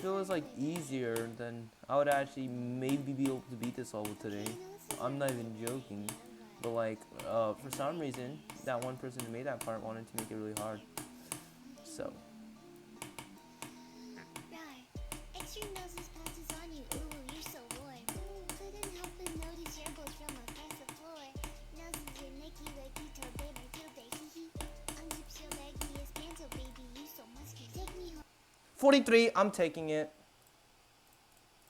feels like easier, then I would actually maybe be able to beat this level today. I'm not even joking. But like, for some reason, that one person who made that part wanted to make it really hard. So. $43, I'm taking it.